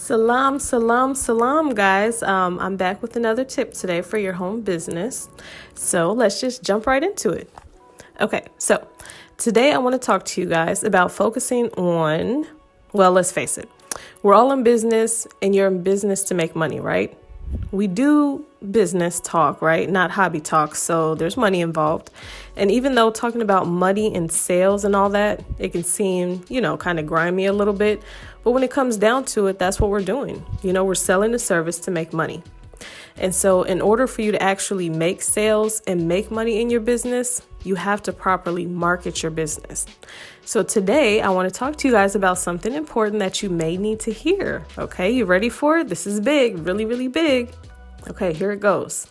Salam, salam, salam, guys. I'm back with another tip today for your home business. So let's just jump right into it. Okay, so today I want to talk to you guys about focusing on, well, let's face it. We're all in business and you're in business to make money, right? We do business talk, right? Not hobby talk. So there's money involved. And even though talking about money and sales and all that, it can seem, kind of grimy a little bit. But when it comes down to it, that's what we're doing. We're selling a service to make money. And so in order for you to actually make sales and make money in your business, you have to properly market your business. So today I want to talk to you guys about something important that you may need to hear. Okay, you ready for it? This is big, really, really big. Okay, here it goes.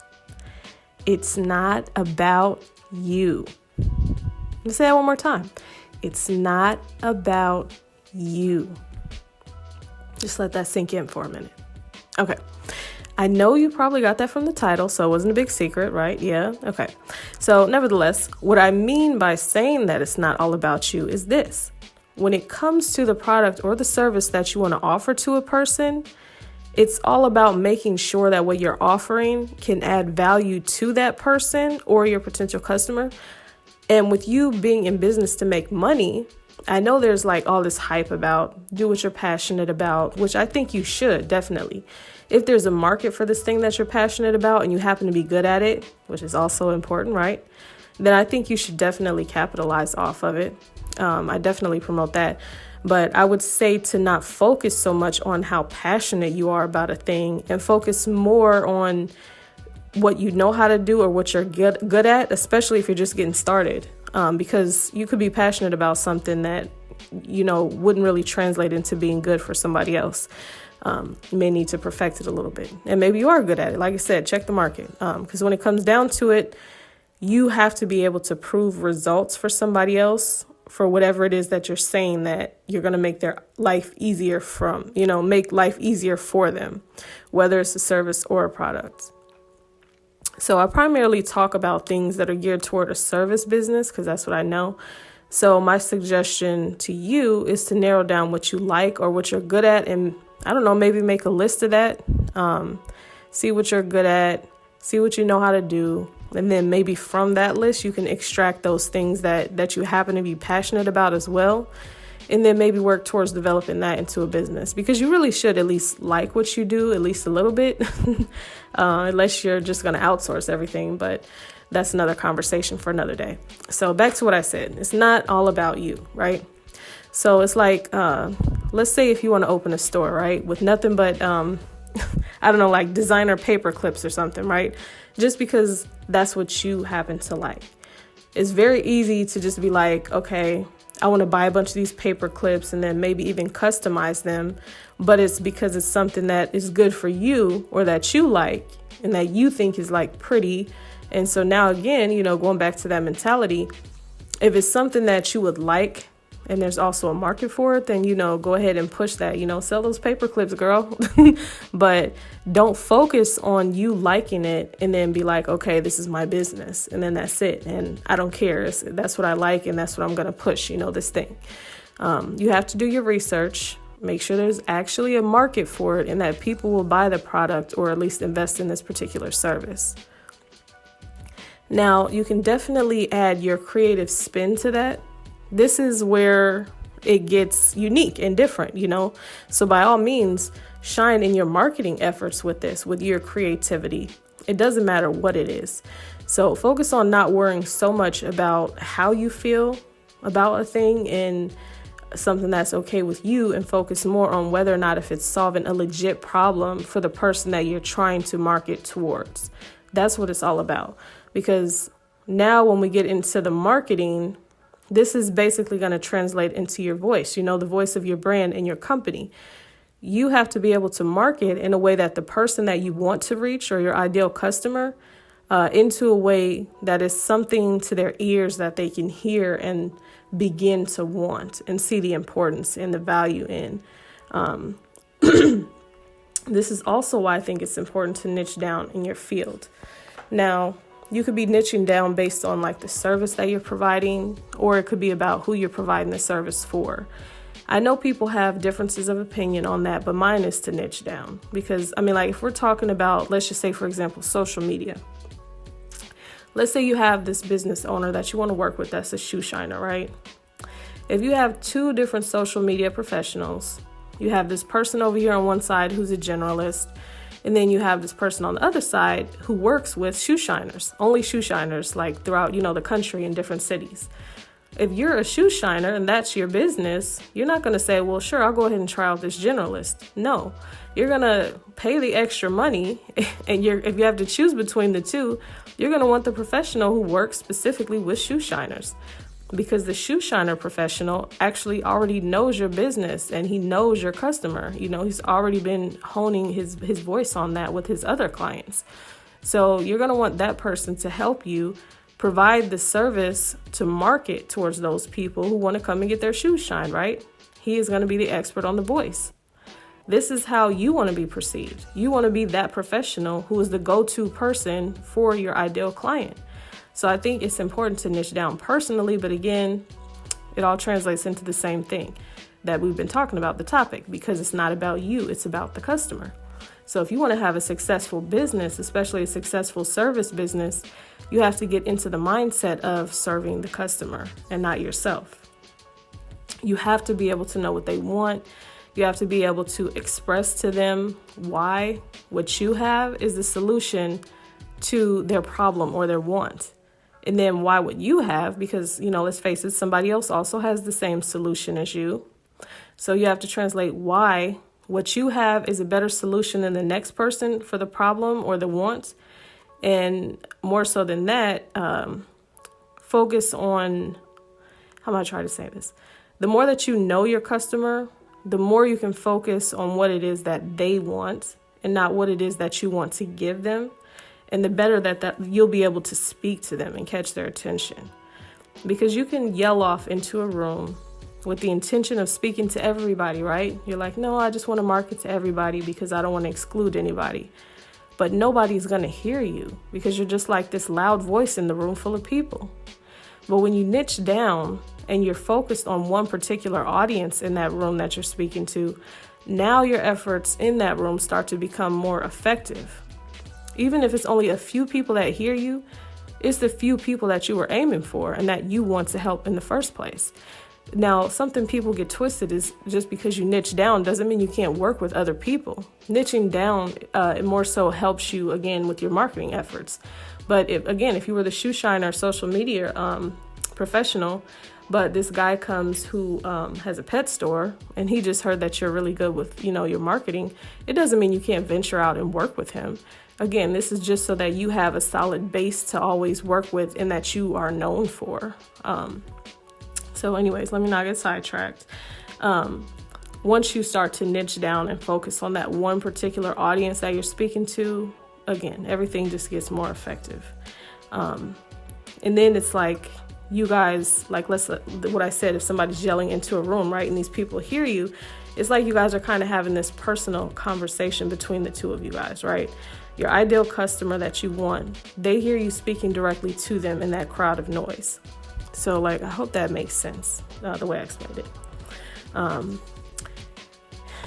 It's not about you. Let me say that one more time. It's not about you. Just let that sink in for a minute. Okay. I know you probably got that from the title, so it wasn't a big secret, right? Yeah. Okay. So nevertheless, what I mean by saying that it's not all about you is this. When it comes to the product or the service that you want to offer to a person, it's all about making sure that what you're offering can add value to that person or your potential customer. And with you being in business to make money, I know there's all this hype about do what you're passionate about, which I think you should definitely. If there's a market for this thing that you're passionate about and you happen to be good at it, which is also important, right? Then I think you should definitely capitalize off of it. I definitely promote that. But I would say to not focus so much on how passionate you are about a thing and focus more on what you know how to do or what you're good at, especially if you're just getting started. Because you could be passionate about something that, wouldn't really translate into being good for somebody else. You may need to perfect it a little bit. And maybe you are good at it. Like I said, check the market. Because when it comes down to it, you have to be able to prove results for somebody else for whatever it is that you're saying that you're going to make their life easier make life easier for them, whether it's a service or a product. So I primarily talk about things that are geared toward a service business because that's what I know. So my suggestion to you is to narrow down what you like or what you're good at. And I don't know, maybe make a list of that. See what you're good at, see what you know how to do. And then maybe from that list, you can extract those things that you happen to be passionate about as well. And then maybe work towards developing that into a business because you really should at least like what you do, at least a little bit, unless you're just going to outsource everything. But that's another conversation for another day. So back to what I said. It's not all about you, right? So it's let's say if you want to open a store, right, with nothing but, designer paper clips or something, right? Just because that's what you happen to like. It's very easy to just be like, okay, I want to buy a bunch of these paper clips and then maybe even customize them. But it's because it's something that is good for you or that you like and that you think is pretty. And so now again, going back to that mentality, if it's something that you would like and there's also a market for it, then, go ahead and push that, sell those paper clips, girl. But don't focus on you liking it and then be like, okay, this is my business. And then that's it. And I don't care. That's what I like. And that's what I'm going to push, this thing. You have to do your research, make sure there's actually a market for it and that people will buy the product or at least invest in this particular service. Now, you can definitely add your creative spin to that. This is where it gets unique and different, So by all means, shine in your marketing efforts with your creativity. It doesn't matter what it is. So focus on not worrying so much about how you feel about a thing and something that's okay with you and focus more on whether or not if it's solving a legit problem for the person that you're trying to market towards. That's what it's all about. Because now when we get into the marketing, this is basically going to translate into your voice, the voice of your brand and your company. You have to be able to market in a way that the person that you want to reach or your ideal customer into a way that is something to their ears that they can hear and begin to want and see the importance and the value in. This is also why I think it's important to niche down in your field. Now, you could be niching down based on the service that you're providing, or it could be about who you're providing the service for. I know people have differences of opinion on that, but mine is to niche down. Because, I mean, like if we're talking about, let's just say, for example, social media. Let's say you have this business owner that you want to work with that's a shoe shiner, right? If you have two different social media professionals, you have this person over here on one side who's a generalist, and then you have this person on the other side who works with shoe shiners, only shoe shiners, like throughout, the country in different cities. If you're a shoe shiner and that's your business, you're not going to say, well, sure, I'll go ahead and try out this generalist. No, you're going to pay the extra money. And if you have to choose between the two, you're going to want the professional who works specifically with shoe shiners, because the shoe shiner professional actually already knows your business and he knows your customer. He's already been honing his voice on that with his other clients. So you're going to want that person to help you provide the service to market towards those people who want to come and get their shoes shined, right? He is going to be the expert on the voice. This is how you want to be perceived. You want to be that professional who is the go-to person for your ideal client. So I think it's important to niche down personally, but again, it all translates into the same thing that we've been talking about, the topic, because it's not about you, it's about the customer. So if you want to have a successful business, especially a successful service business, you have to get into the mindset of serving the customer and not yourself. You have to be able to know what they want. You have to be able to express to them why what you have is the solution to their problem or their want. And then why what you have, because, let's face it, somebody else also has the same solution as you. So you have to translate why what you have is a better solution than the next person for the problem or the want. And more so than that, focus on, how am I trying to say this? The more that you know your customer, the more you can focus on what it is that they want and not what it is that you want to give them. And the better that you'll be able to speak to them and catch their attention. Because you can yell off into a room with the intention of speaking to everybody, right? You're like, no, I just want to market to everybody because I don't want to exclude anybody. But nobody's going to hear you because you're just like this loud voice in the room full of people. But when you niche down and you're focused on one particular audience in that room that you're speaking to, now your efforts in that room start to become more effective. Even if it's only a few people that hear you, it's the few people that you were aiming for and that you want to help in the first place. Now, something people get twisted is just because you niche down doesn't mean you can't work with other people. Niching down, it more so helps you, again, with your marketing efforts. But if you were the shoe shiner social media professional, but this guy comes who has a pet store and he just heard that you're really good with, your marketing, it doesn't mean you can't venture out and work with him. Again, this is just so that you have a solid base to always work with and that you are known for. So anyways, let me not get sidetracked. Once you start to niche down and focus on that one particular audience that you're speaking to, again, everything just gets more effective. And then it's like you guys, like what I said, if somebody's yelling into a room, right, and these people hear you, it's like you guys are kind of having this personal conversation between the two of you guys, right? Your ideal customer that you want, they hear you speaking directly to them in that crowd of noise. So, I hope that makes sense, the way I explained it.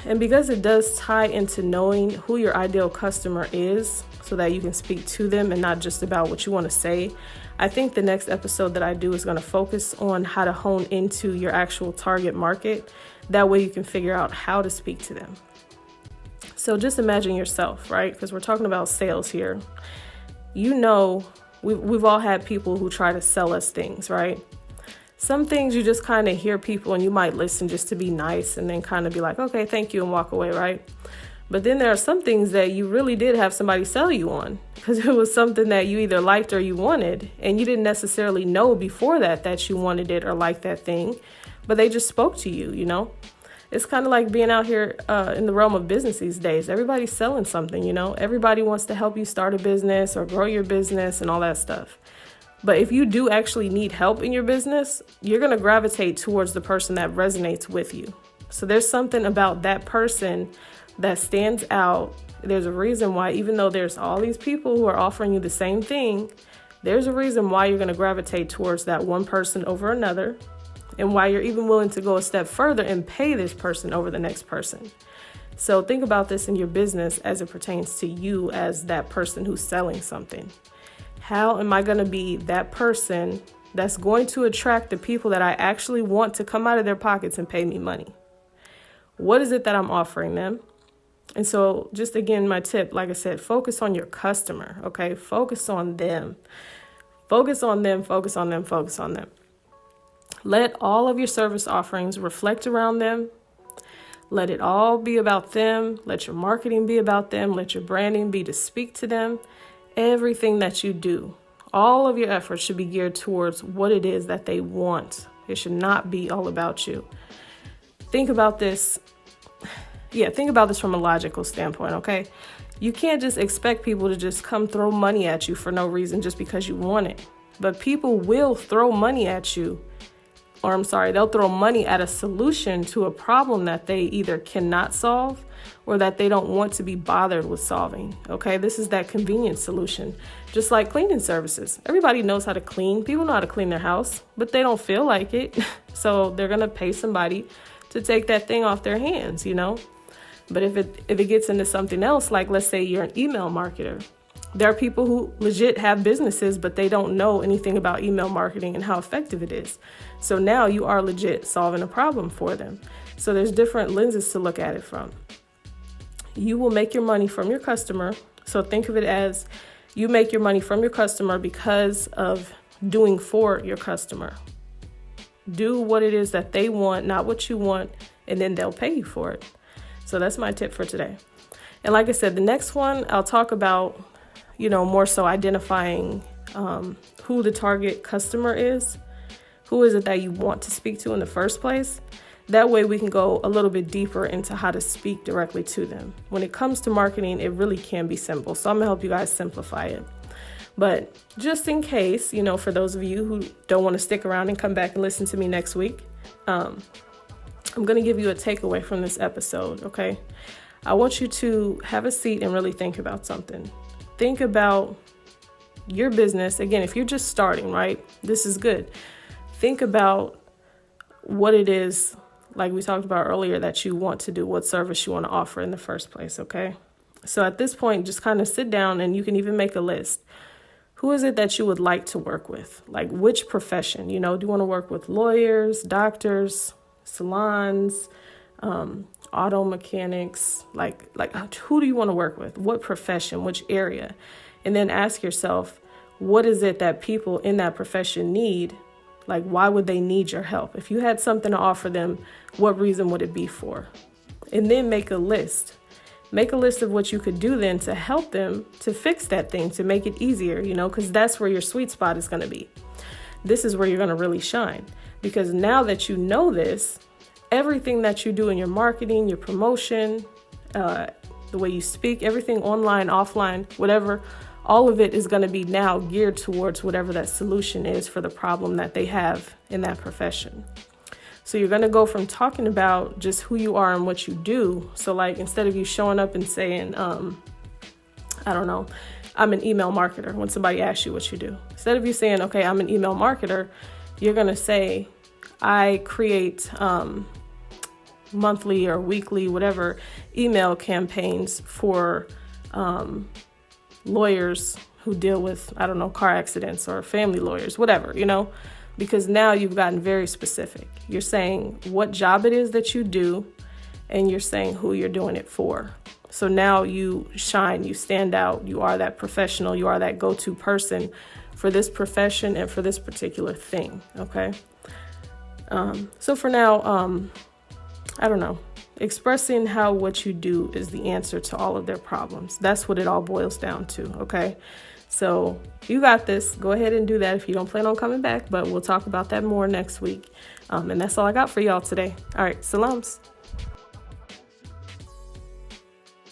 And because it does tie into knowing who your ideal customer is so that you can speak to them and not just about what you want to say, I think the next episode that I do is going to focus on how to hone into your actual target market. That way you can figure out how to speak to them. So just imagine yourself, right? Because we're talking about sales here. We've all had people who try to sell us things, right? Some things you just kind of hear people and you might listen just to be nice and then kind of be like, okay, thank you, and walk away, right? But then there are some things that you really did have somebody sell you on because it was something that you either liked or you wanted, and you didn't necessarily know before that you wanted it or liked that thing, but they just spoke to you, It's kind of like being out here in the realm of business these days. Everybody's selling something, Everybody wants to help you start a business or grow your business and all that stuff. But if you do actually need help in your business, you're going to gravitate towards the person that resonates with you. So there's something about that person that stands out. There's a reason why, even though there's all these people who are offering you the same thing, there's a reason why you're going to gravitate towards that one person over another. and why you're even willing to go a step further and pay this person over the next person. So think about this in your business as it pertains to you as that person who's selling something. How am I going to be that person that's going to attract the people that I actually want to come out of their pockets and pay me money? What is it that I'm offering them? And so just again, my tip, like I said, focus on your customer, okay? Focus on them. Focus on them, focus on them, focus on them. Let all of your service offerings reflect around them. Let it all be about them. Let your marketing be about them. Let your branding be to speak to them. Everything that you do, all of your efforts should be geared towards what it is that they want. It should not be all about you. Think about this. Think about this from a logical standpoint, okay? You can't just expect people to just come throw money at you for no reason just because you want it. But people will throw money at you, they'll throw money at a solution to a problem that they either cannot solve or that they don't want to be bothered with solving, okay? This is that convenience solution, just like cleaning services. Everybody knows how to clean. People know how to clean their house, but they don't feel like it. So they're going to pay somebody to take that thing off their hands, But if it gets into something else, like let's say you're an email marketer, there are people who legit have businesses, but they don't know anything about email marketing and how effective it is. So now you are legit solving a problem for them. So there's different lenses to look at it from. You will make your money from your customer. So think of it as you make your money from your customer because of doing for your customer. Do what it is that they want, not what you want, and then they'll pay you for it. So that's my tip for today. And like I said, the next one, I'll talk about, more so identifying who the target customer is. Who is it that you want to speak to in the first place? That way we can go a little bit deeper into how to speak directly to them. When it comes to marketing, it really can be simple. So I'm going to help you guys simplify it. But just in case, for those of you who don't want to stick around and come back and listen to me next week, I'm going to give you a takeaway from this episode, okay? I want you to have a seat and really think about something. Think about your business. Again, if you're just starting, right, this is good. Think about what it is, like we talked about earlier, that you want to do, what service you want to offer in the first place, okay? So at this point, just kind of sit down and you can even make a list. Who is it that you would like to work with? Like which profession? Do you want to work with lawyers, doctors, salons, auto mechanics, like who do you want to work with? What profession, which area? And then ask yourself, what is it that people in that profession need? Like, why would they need your help? If you had something to offer them, what reason would it be for? And then make a list. Make a list of what you could do then to help them to fix that thing, to make it easier, because that's where your sweet spot is going to be. This is where you're going to really shine, because now that you know this, everything that you do in your marketing, your promotion, the way you speak, everything online, offline, whatever, all of it is going to be now geared towards whatever that solution is for the problem that they have in that profession. So you're going to go from talking about just who you are and what you do. So like instead of you showing up and saying, I'm an email marketer, when somebody asks you what you do, instead of you saying, okay, I'm an email marketer, you're going to say, I create monthly or weekly, whatever, email campaigns for lawyers who deal with, car accidents, or family lawyers, whatever, because now you've gotten very specific. You're saying what job it is that you do, and you're saying who you're doing it for. So now you shine, you stand out, you are that professional, you are that go-to person for this profession and for this particular thing, okay? So for now, expressing how what you do is the answer to all of their problems. That's what it all boils down to, okay? So you got this. Go ahead and do that if you don't plan on coming back, but we'll talk about that more next week. And that's all I got for y'all today. All right, salams.